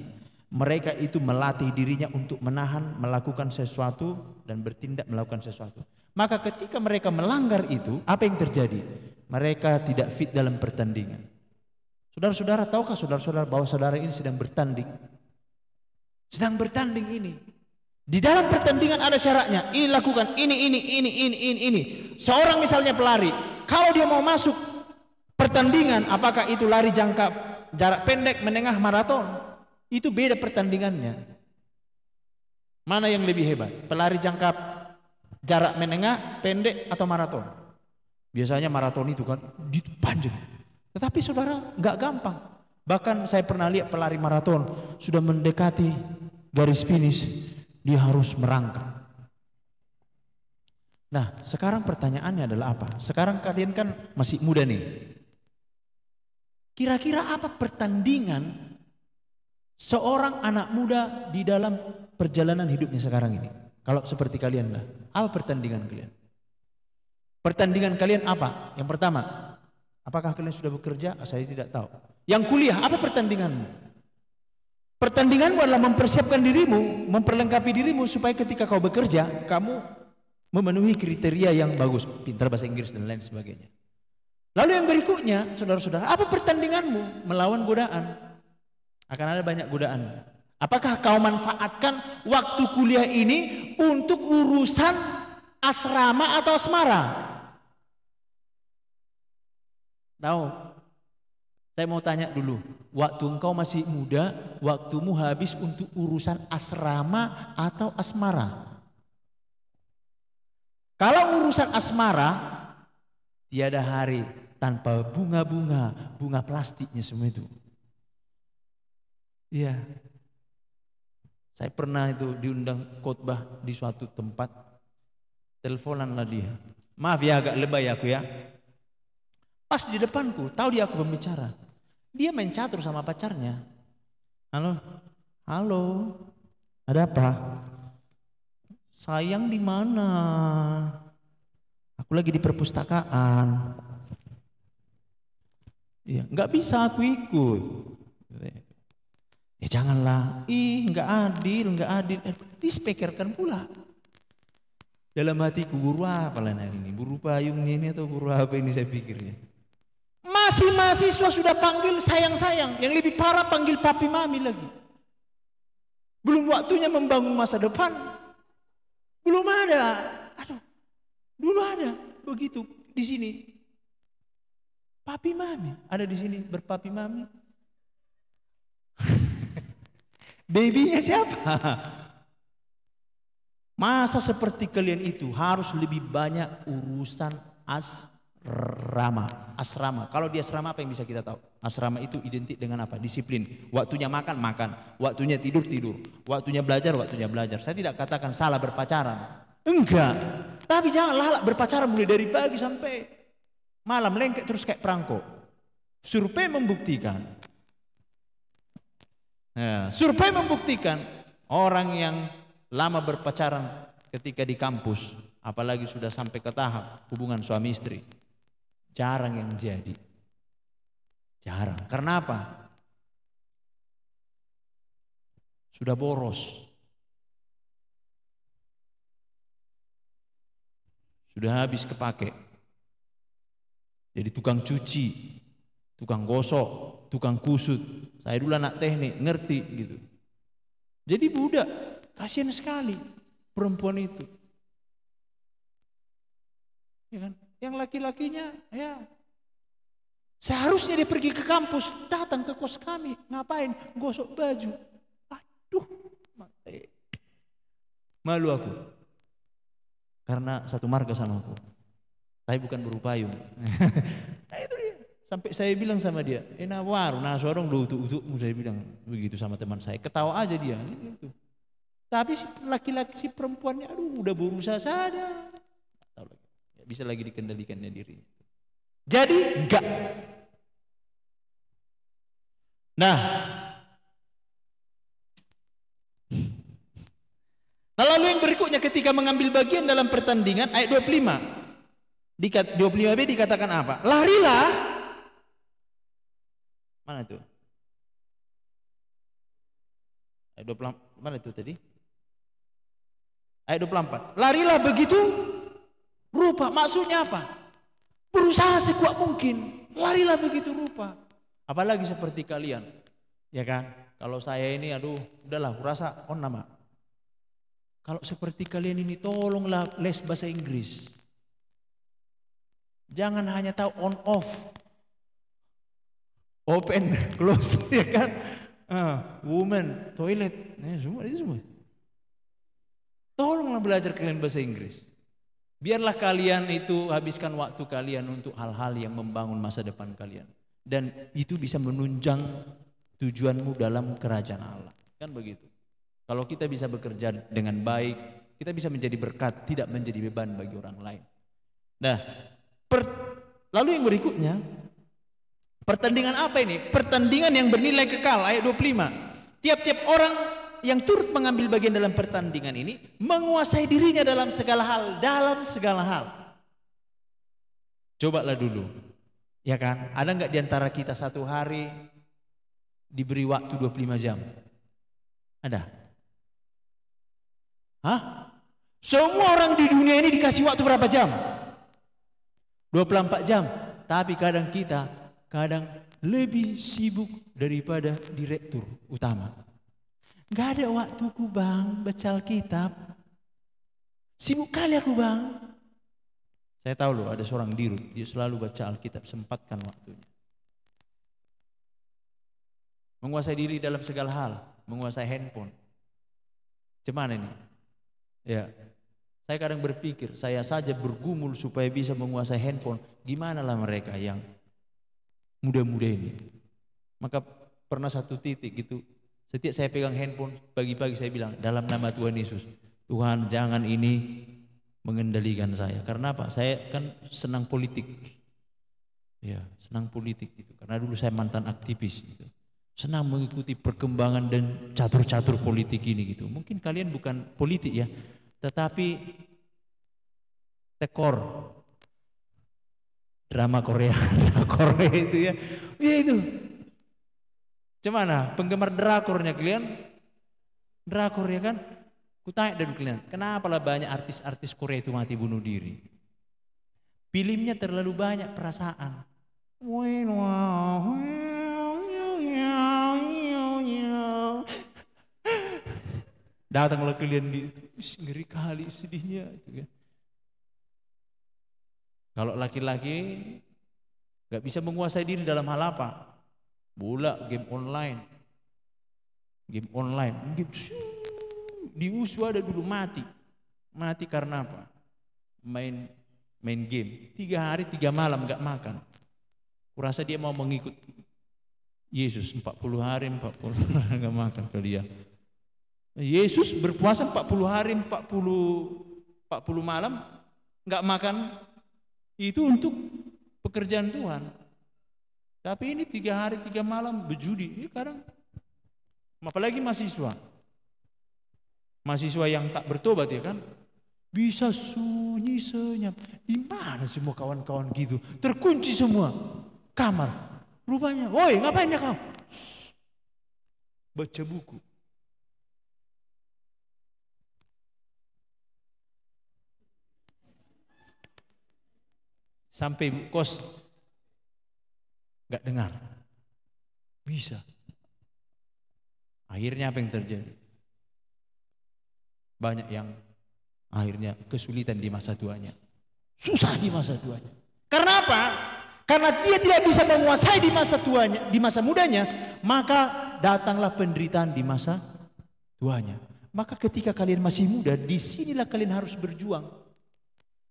mereka itu melatih dirinya untuk menahan, melakukan sesuatu, dan bertindak melakukan sesuatu. Maka ketika mereka melanggar itu, apa yang terjadi? Mereka tidak fit dalam pertandingan. Saudara-saudara, tahukah saudara-saudara bahwa saudara ini sedang bertanding? Sedang bertanding ini. Di dalam pertandingan ada syaratnya. Ini lakukan, ini. Seorang misalnya pelari, kalau dia mau masuk pertandingan, apakah itu lari jarak pendek, menengah, maraton, itu beda pertandingannya. Mana yang lebih hebat? Pelari jarak menengah, pendek, atau maraton? Biasanya maraton itu kan panjang. Tetapi saudara, nggak gampang. Bahkan saya pernah lihat pelari maraton sudah mendekati garis finish, dia harus merangkak. Nah, sekarang pertanyaannya adalah apa? Sekarang kalian kan masih muda nih. Kira-kira apa pertandingan seorang anak muda di dalam perjalanan hidupnya sekarang ini? Kalau seperti kalian lah, apa pertandingan kalian? Pertandingan kalian apa? Yang pertama, apakah kalian sudah bekerja? Saya tidak tahu. Yang kuliah, apa pertandinganmu? Pertandinganmu adalah mempersiapkan dirimu, memperlengkapi dirimu supaya ketika kau bekerja, kamu memenuhi kriteria yang bagus, pintar bahasa Inggris dan lain sebagainya. Lalu yang berikutnya, saudara-saudara, apa pertandinganmu? Melawan godaan. Akan ada banyak godaan. Apakah kau manfaatkan waktu kuliah ini untuk urusan asrama atau asmara? Tahu? Saya mau tanya dulu, waktu engkau masih muda, waktumu habis untuk urusan asrama atau asmara? Kalau urusan asmara, tiada hari tanpa bunga plastiknya semua itu. Iya. Saya pernah itu diundang khotbah di suatu tempat, teleponanlah dia. Maaf ya, agak lebay aku ya. Pas di depanku, tahu dia aku pembicara. Dia main catur sama pacarnya. Halo, ada apa? Sayang di mana? Aku lagi di perpustakaan. Iya, nggak bisa aku ikut. Ya janganlah, nggak adil. Dispekerkan pula. Dalam hatiku, buru apa lah ini? Buru payung ini atau buru apa ini saya pikirnya. Masih mahasiswa sudah panggil sayang-sayang. Yang lebih parah panggil papi mami lagi. Belum waktunya membangun masa depan. Belum ada. Aduh, dulu ada begitu di sini. Papi mami ada di sini berpapi mami. Babynya siapa? Masa seperti kalian itu harus lebih banyak urusan asrama. Kalau di asrama apa yang bisa kita tahu? Asrama itu identik dengan apa? Disiplin. Waktunya makan, waktunya tidur. Waktunya belajar. Saya tidak katakan salah berpacaran. Enggak. Tapi janganlah berpacaran mulai dari pagi sampai malam, lengket terus kayak perangko. Survei membuktikan. Nah, survei membuktikan orang yang lama berpacaran ketika di kampus, apalagi sudah sampai ke tahap hubungan suami istri, jarang yang jadi. Jarang. Karena apa? Sudah boros. Sudah habis kepake. Jadi tukang cuci, tukang gosok, tukang kusut. Saya dulu anak teknik, ngerti gitu. Jadi budak, kasihan sekali perempuan itu. Ya kan? Yang laki-lakinya ya seharusnya dia pergi ke kampus, datang ke kos kami, ngapain? Gosok baju. Aduh, malu aku. Karena satu marga sama aku. Tapi bukan berupayung. Nah itu dia. Sampai saya bilang sama dia, waru, nah sorong lu utuk-utukmu, saya bilang begitu sama teman saya. Ketawa aja dia. Gitu. Tapi si laki-laki, si perempuannya, aduh udah berusaha saja. Ya, bisa lagi dikendalikannya dirinya. Jadi enggak. Nah, lalu yang berikutnya ketika mengambil bagian dalam pertandingan, ayat 25. 25b dikatakan apa? Larilah. Mana itu? Ayat 20, mana itu tadi? Ayat 24. Larilah begitu rupa. Maksudnya apa? Berusaha sekuat mungkin. Larilah begitu rupa. Apalagi seperti kalian. Ya kan? Kalau saya ini aduh, udahlah, kurasa on nama. Kalau seperti kalian ini tolonglah les bahasa Inggris. Jangan hanya tahu on off. Open, close, ya kan? Woman, toilet, semua itu semua. Tolonglah belajar kalian bahasa Inggris. Biarlah kalian itu habiskan waktu kalian untuk hal-hal yang membangun masa depan kalian. Dan itu bisa menunjang tujuanmu dalam kerajaan Allah. Kan begitu. Kalau kita bisa bekerja dengan baik, kita bisa menjadi berkat, tidak menjadi beban bagi orang lain. Nah, lalu yang berikutnya, pertandingan apa ini? Pertandingan yang bernilai kekal, ayat 25. Tiap-tiap orang yang turut mengambil bagian dalam pertandingan ini menguasai dirinya dalam segala hal, Cobalah dulu, ya kan? Ada nggak di antara kita satu hari diberi waktu 25 jam? Ada? Hah? Semua orang di dunia ini dikasih waktu berapa jam? 24 jam. Tapi kadang lebih sibuk daripada direktur utama. Gak ada waktuku bang baca Alkitab. Sibuk kali aku bang. Saya tahu loh ada seorang dirut, dia selalu baca Alkitab, sempatkan waktunya. Menguasai diri dalam segala hal, menguasai handphone. Cuman ini, ya, saya kadang berpikir, saya saja bergumul supaya bisa menguasai handphone. Gimana lah mereka yang muda-muda ini. Maka pernah satu titik gitu, setiap saya pegang handphone pagi-pagi saya bilang dalam nama Tuhan Yesus, Tuhan jangan ini mengendalikan saya. Karena apa? Saya kan senang politik. Ya, senang politik gitu. Karena dulu saya mantan aktivis gitu. Senang mengikuti perkembangan dan catur-catur politik ini gitu. Mungkin kalian bukan politik ya, tetapi tekor drama Korea, Korea itu ya. Ya itu. Gimana? Penggemar drakornya kalian? Drakor ya kan? Kutanya dari kalian, kenapa lah banyak artis-artis Korea itu mati bunuh diri? Filmnya terlalu banyak perasaan. Datanglah kalian di ngeri kali sedihnya itu kan. Kalau laki-laki gak bisa menguasai diri dalam hal apa? Bola, game online. Game online. Di USU ada dulu mati. Mati karena apa? Main game. 3 hari 3 malam gak makan. Kurasa dia mau mengikut Yesus 40 hari 40 malam gak makan ke dia. Yesus berpuasa 40 hari 40 40 malam nggak makan, itu untuk pekerjaan Tuhan. Tapi ini 3 hari 3 malam berjudi, ini kadang, apalagi mahasiswa yang tak bertobat ya kan, bisa sunyi senyap. Di mana semua kawan-kawan gitu? Terkunci semua kamar. Rupanya, woi ngapain ya kau? Baca buku. Sampai bu kos nggak dengar. Bisa. Akhirnya apa yang terjadi? Banyak yang akhirnya kesulitan di masa tuanya. Susah di masa tuanya. Karena apa? Karena dia tidak bisa menguasai di masa tuanya, di masa mudanya, maka datanglah penderitaan di masa tuanya. Maka ketika kalian masih muda, disinilah kalian harus berjuang.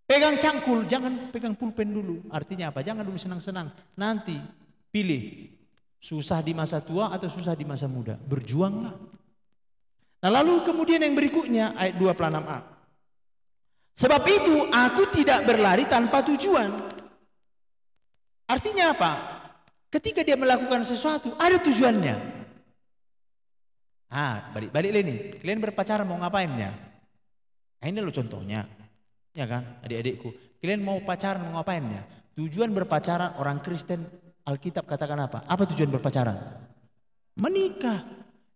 Pegang cangkul, jangan pegang pulpen dulu. Artinya apa? Jangan dulu senang-senang. Nanti pilih susah di masa tua atau susah di masa muda. Berjuanglah. Nah lalu kemudian yang berikutnya ayat 26a. Sebab itu aku tidak berlari tanpa tujuan. Artinya apa? Ketika dia melakukan sesuatu ada tujuannya. Balik ini. Kalian berpacaran mau ngapainnya? Nah, ini loh contohnya. Ya kan, adik-adikku. Kalian mau pacaran mau ngapainnya? Tujuan berpacaran orang Kristen Alkitab katakan apa? Apa tujuan berpacaran? Menikah.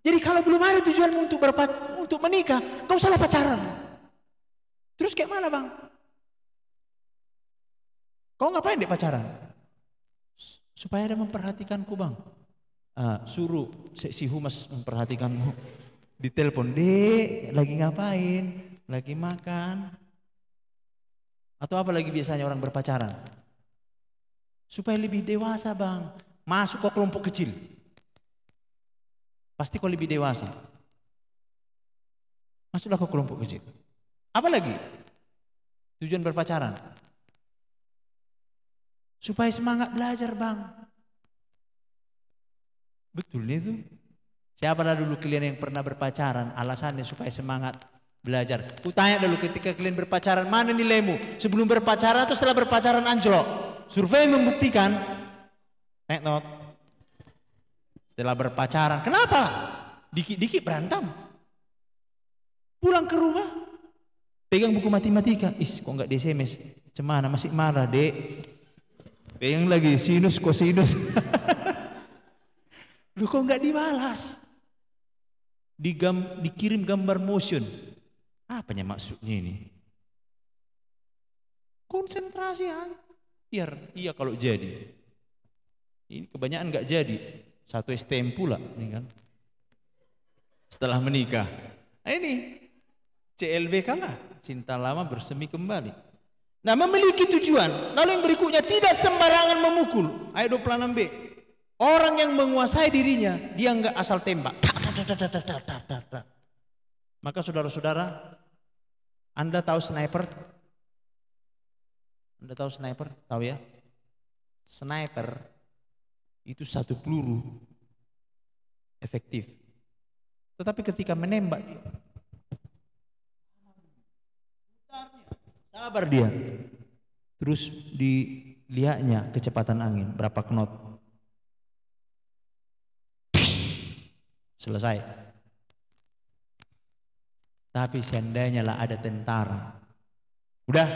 Jadi kalau belum ada tujuan untuk menikah, gak usahlah pacaran. Terus kayak mana bang? Kau ngapain dek pacaran? Supaya ada memperhatikanku bang. Suruh si humas memperhatikanmu. Ditelepon, dek lagi ngapain? Lagi makan. Atau apa lagi biasanya orang berpacaran? Supaya lebih dewasa bang. Masuk ke kelompok kecil. Pasti kau lebih dewasa. Masuklah ke kelompok kecil. Apa lagi? Tujuan berpacaran. Supaya semangat belajar bang. Betul itu. Siapa dulu kalian yang pernah berpacaran? Alasannya supaya semangat belajar. Kutanya dulu ketika kalian berpacaran, mana nilaimu? Sebelum berpacaran atau setelah berpacaran anjlok? Survei membuktikan. Not. Setelah berpacaran. Kenapa? Dikit-dikit berantem. Pulang ke rumah. Pegang buku matematika. Kok nggak di SMS? Cemana masih marah dek. Pegang lagi sinus kosinus. Lu kok nggak dibalas? Dikirim gambar motion. Apanya maksudnya ini? Konsentrasi iya kalau jadi. Ini kebanyakan nggak jadi. 1 STM pula ini kan. Setelah menikah. Nah ini CLBK lah, cinta lama bersemi kembali. Nah memiliki tujuan. Lalu yang berikutnya tidak sembarangan memukul. Ayat 26b. Orang yang menguasai dirinya, dia nggak asal tembak. Maka saudara-saudara, Anda tahu sniper? Anda tahu sniper? Tahu ya? Sniper itu 1 peluru efektif. Tetapi ketika menembak, sabar dia. Terus dilihatnya kecepatan angin, berapa knot. Selesai. Tapi seandainya lah ada tentara. Udah.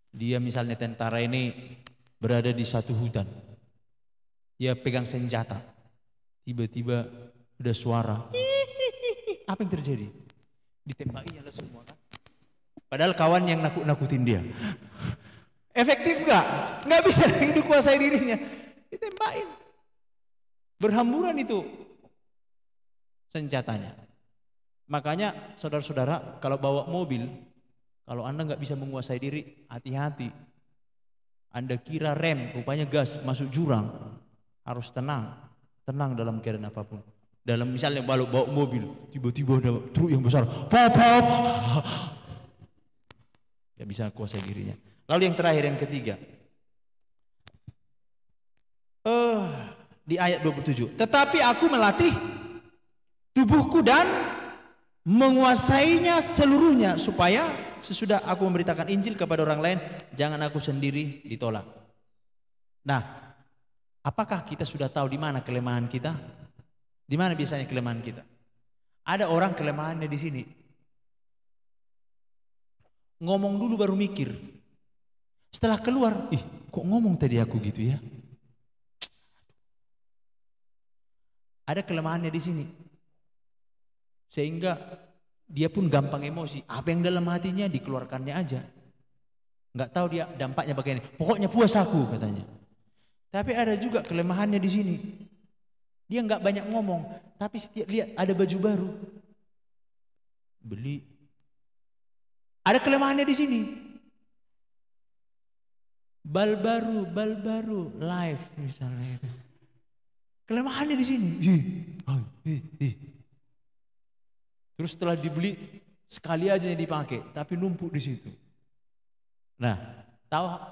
Dia misalnya tentara ini berada di satu hutan. Dia pegang senjata. Tiba-tiba ada suara. Apa yang terjadi? Ditembakinya lah semua kan. Padahal kawan yang nakut-nakutin dia. Efektif gak? Gak bisa lagi dikuasai dirinya. Ditembakin. Berhamburan itu senjatanya. Makanya saudara-saudara kalau bawa mobil, kalau Anda nggak bisa menguasai diri, hati-hati. Anda kira rem, rupanya gas, masuk jurang. Harus tenang, tenang dalam keadaan apapun. Dalam misalnya bawa mobil, tiba-tiba ada truk yang besar, pop. Gak bisa kuasai dirinya. Lalu yang terakhir, yang ketiga. Di ayat 27. Tetapi aku melatih tubuhku dan menguasainya seluruhnya supaya sesudah aku memberitakan Injil kepada orang lain, jangan aku sendiri ditolak. Nah, apakah kita sudah tahu di mana kelemahan kita? Di mana biasanya kelemahan kita? Ada orang kelemahannya di sini. Ngomong dulu baru mikir. Setelah keluar, kok ngomong tadi aku gitu ya? Ada kelemahannya di sini. Sehingga dia pun gampang emosi. Apa yang dalam hatinya dikeluarkannya aja. Nggak tahu dia dampaknya bagaimana. Pokoknya puas aku katanya. Tapi ada juga kelemahannya di sini. Dia nggak banyak ngomong, tapi setiap lihat ada baju baru, beli. Ada kelemahannya di sini. Bal baru, live misalnya. Kelemahannya di sini. Terus setelah dibeli sekali aja yang dipakai, tapi numpuk di situ. Nah,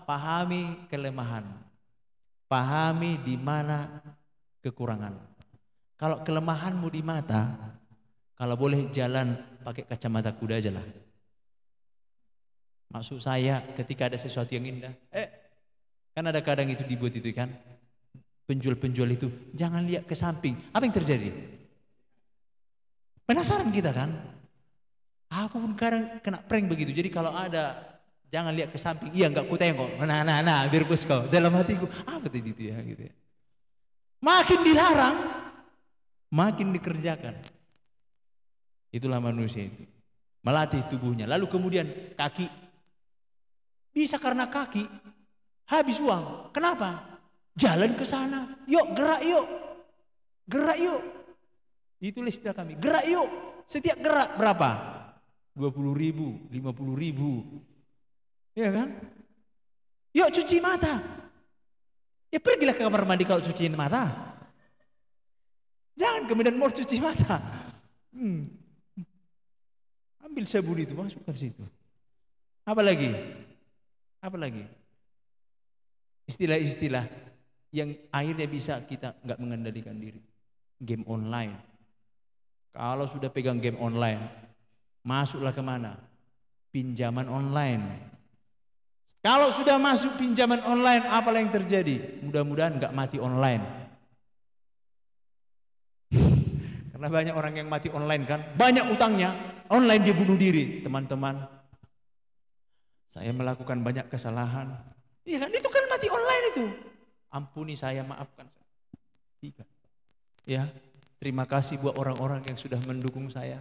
pahami kelemahan, pahami di mana kekurangan. Kalau kelemahanmu di mata, kalau boleh jalan pakai kacamata kuda aja lah. Maksud saya ketika ada sesuatu yang indah, kan ada kadang itu dibuat itu kan, penjual-penjual itu jangan lihat ke samping. Apa yang terjadi? Penasaran kita kan? Aku pun kadang kena prank begitu. Jadi kalau ada jangan lihat ke samping, iya enggak ku tengok. Nah, direbus kau. Dalam hatiku, apa tadi itu ya gitu ya. Makin dilarang, makin dikerjakan. Itulah manusia itu. Melatih tubuhnya. Lalu kemudian kaki. Bisa karena kaki habis uang. Kenapa? Jalan ke sana. Yuk gerak yuk. Gerak yuk. Itulah istilah kami. Gerak yuk. Setiap gerak berapa? 20.000, 50.000. Ya kan? Yuk cuci mata. Ya pergilah ke kamar mandi kalau cuciin mata. Jangan kemudian mau cuci mata. Ambil sabun itu masukkan situ. Apa lagi? Apa lagi? Istilah-istilah yang akhirnya bisa kita nggak mengendalikan diri. Game online. Kalau sudah pegang game online, masuklah kemana? Pinjaman online. Kalau sudah masuk pinjaman online, apalah yang terjadi? Mudah-mudahan nggak mati online. Karena banyak orang yang mati online kan, banyak utangnya, online dia bunuh diri. Teman-teman, saya melakukan banyak kesalahan. Iya kan, itu kan mati online itu. Ampuni saya, maafkan. 3. Ya, terima kasih buat orang-orang yang sudah mendukung saya.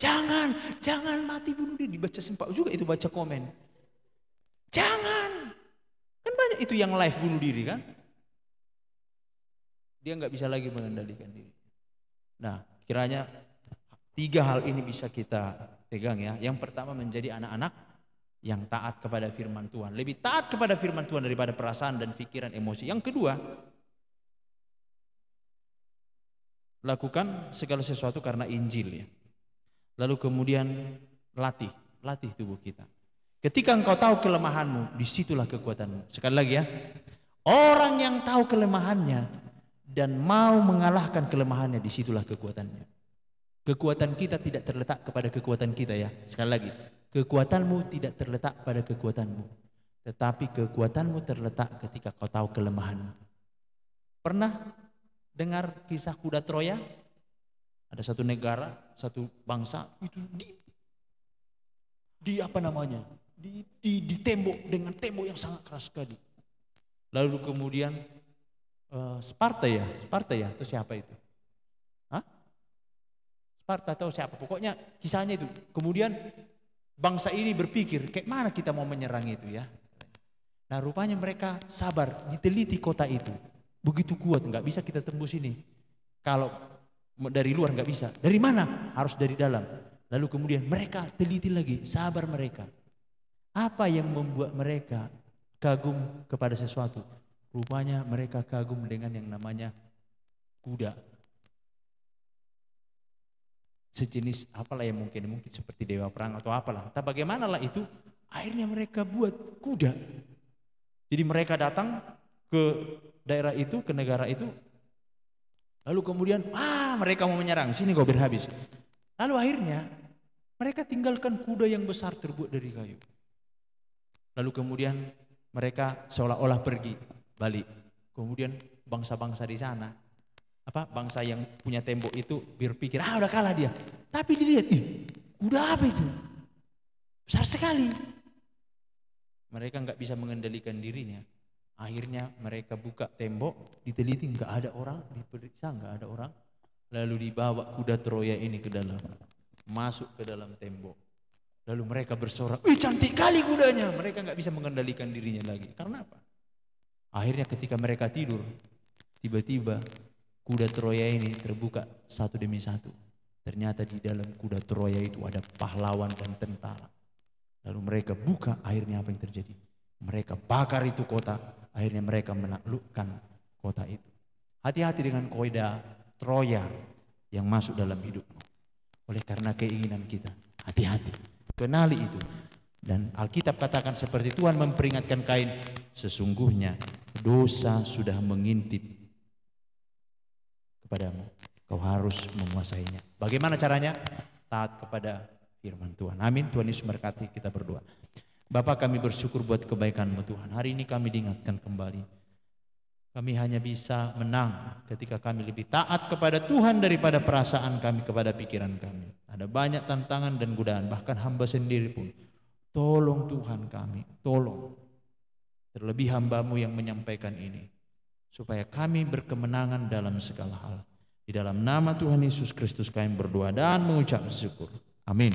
Jangan mati bunuh diri. Baca sempat juga itu, baca komen. Jangan. Kan banyak itu yang live bunuh diri kan. Dia nggak bisa lagi mengendalikan diri. Nah, kiranya 3 hal ini bisa kita pegang ya. Yang pertama menjadi anak-anak yang taat kepada firman Tuhan. Lebih taat kepada firman Tuhan daripada perasaan dan pikiran emosi. Yang kedua, lakukan segala sesuatu karena Injil ya. Lalu kemudian latih tubuh kita. Ketika engkau tahu kelemahanmu, disitulah kekuatanmu. Sekali lagi ya, orang yang tahu kelemahannya dan mau mengalahkan kelemahannya, disitulah kekuatannya. Kekuatan kita tidak terletak kepada kekuatan kita ya. Sekali lagi, kekuatanmu tidak terletak pada kekuatanmu, tetapi kekuatanmu terletak ketika kau tahu kelemahanmu. Pernah dengar kisah kuda Troya? Ada satu negara, satu bangsa itu ditembok dengan tembok yang sangat keras sekali. Lalu kemudian Sparta ya atau siapa itu? Sparta atau siapa? Pokoknya kisahnya itu. Kemudian bangsa ini berpikir, kayak mana kita mau menyerang itu ya? Nah rupanya mereka sabar, diteliti kota itu. Begitu kuat, nggak bisa kita tembus ini. Kalau dari luar nggak bisa. Dari mana? Harus dari dalam. Lalu kemudian mereka teliti lagi, sabar mereka. Apa yang membuat mereka kagum kepada sesuatu? Rupanya mereka kagum dengan yang namanya kuda. Sejenis apalah yang mungkin seperti dewa perang atau apalah. Entah bagaimanalah itu, akhirnya mereka buat kuda. Jadi mereka datang ke daerah itu, ke negara itu. Lalu kemudian, mereka mau menyerang, sini kau berhabis. Lalu akhirnya Mereka tinggalkan kuda yang besar terbuat dari kayu. Lalu kemudian mereka seolah-olah pergi balik. Kemudian bangsa-bangsa di sana, bangsa yang punya tembok itu berpikir, udah kalah dia. Tapi dilihat, kuda apa itu? Besar sekali. Mereka nggak bisa mengendalikan dirinya. Akhirnya mereka buka tembok, diteliti nggak ada orang, diperiksa nggak ada orang. Lalu dibawa kuda Troya ini ke dalam, masuk ke dalam tembok. Lalu mereka bersorak, cantik kali kudanya. Mereka nggak bisa mengendalikan dirinya lagi. Karena apa? Akhirnya ketika mereka tidur, tiba-tiba kuda Troya ini terbuka satu demi satu. Ternyata di dalam kuda Troya itu ada pahlawan dan tentara. Lalu mereka buka, akhirnya apa yang terjadi? Mereka bakar itu kota, akhirnya mereka menaklukkan kota itu. Hati-hati dengan kuda Troya yang masuk dalam hidupmu. Oleh karena keinginan kita, hati-hati, kenali itu. Dan Alkitab katakan seperti Tuhan memperingatkan Kain, sesungguhnya dosa sudah mengintip kepadamu. Kau harus menguasainya. Bagaimana caranya? Taat kepada firman Tuhan. Amin. Tuhan Yesus memberkati. Kita berdoa. Bapa, kami bersyukur buat kebaikan-Mu Tuhan. Hari ini kami diingatkan kembali. Kami hanya bisa menang ketika kami lebih taat kepada Tuhan daripada perasaan kami kepada pikiran kami. Ada banyak tantangan dan godaan, bahkan hamba sendiri pun. Tolong Tuhan kami, tolong. Terlebih hamba-Mu yang menyampaikan ini. Supaya kami berkemenangan dalam segala hal. Di dalam nama Tuhan Yesus Kristus kami berdoa dan mengucap syukur. Amin.